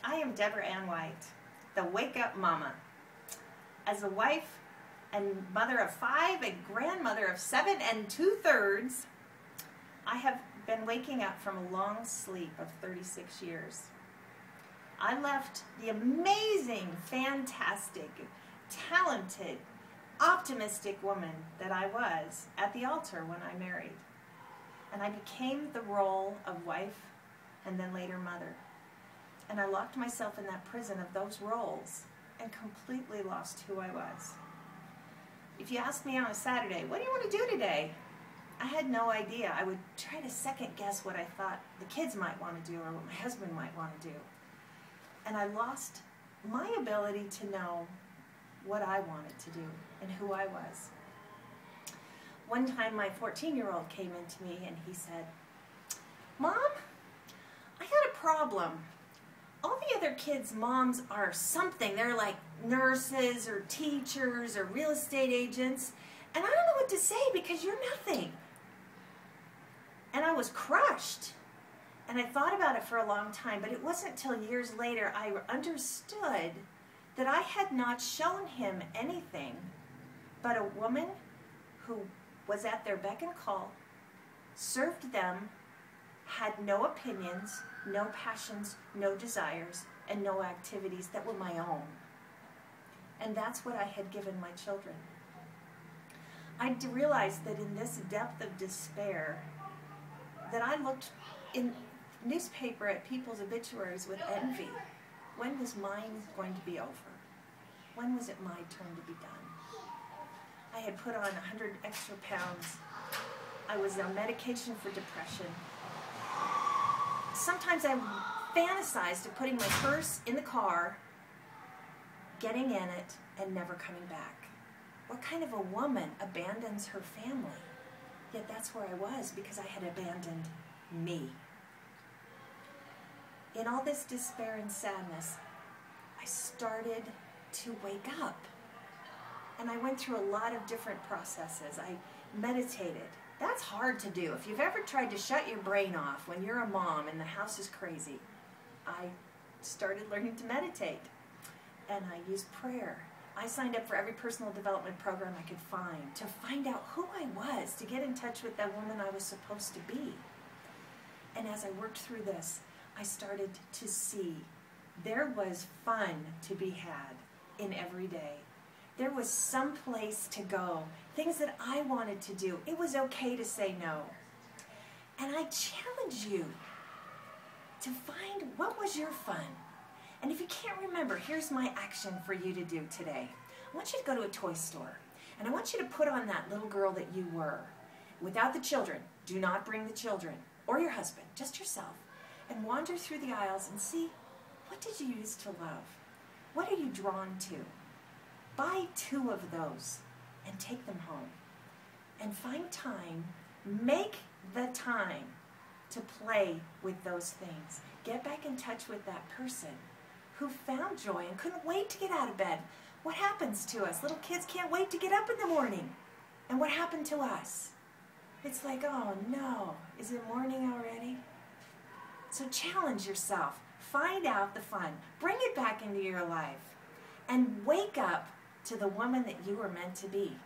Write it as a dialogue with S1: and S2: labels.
S1: I am Deborah Ann White, the Wake Up Mama. As a wife and mother of 5, a grandmother of 7 2/3, I have been waking up from a long sleep of 36 years. I left the amazing, fantastic, talented, optimistic woman that I was at the altar when I married. And I became the role of wife and then later mother. And I locked myself in that prison of those roles and completely lost who I was. If you asked me on a Saturday, what do you want to do today? I had no idea. I would try to second guess what I thought the kids might want to do or what my husband might want to do. And I lost my ability to know what I wanted to do and who I was. One time my 14-year-old came into me and he said, "Mom, I got a problem. All the other kids' moms are something. They're like nurses or teachers or real estate agents, and I don't know what to say because you're nothing." And I was crushed. And I thought about it for a long time, but it wasn't until years later I understood that I had not shown him anything but a woman who was at their beck and call, served them, had no opinions, no passions, no desires, and no activities that were my own. And that's what I had given my children. I realized that in this depth of despair, that I looked in newspaper at people's obituaries with envy. When was mine going to be over? When was it my turn to be done? I had put on 100 extra pounds. I was on medication for depression. Sometimes I fantasized of putting my purse in the car, getting in it, and never coming back. What kind of a woman abandons her family? Yet that's where I was because I had abandoned me. In all this despair and sadness, I started to wake up. And I went through a lot of different processes. I meditated. That's hard to do. If you've ever tried to shut your brain off when you're a mom and the house is crazy, I started learning to meditate. And I used prayer. I signed up for every personal development program I could find to find out who I was, to get in touch with that woman I was supposed to be. And as I worked through this, I started to see there was fun to be had in every day. There was some place to go, things that I wanted to do. It was okay to say no. And I challenge you to find what was your fun. And if you can't remember, here's my action for you to do today. I want you to go to a toy store, and I want you to put on that little girl that you were. Without the children. Do not bring the children or your husband, just yourself. And wander through the aisles and see, what did you used to love? What are you drawn to? Buy 2 of those and take them home. And find time, make the time to play with those things. Get back in touch with that person who found joy and couldn't wait to get out of bed. What happens to us? Little kids can't wait to get up in the morning. And what happened to us? It's like, oh no, is it morning already? So challenge yourself. Find out the fun. Bring it back into your life. And wake up to the woman that you were meant to be.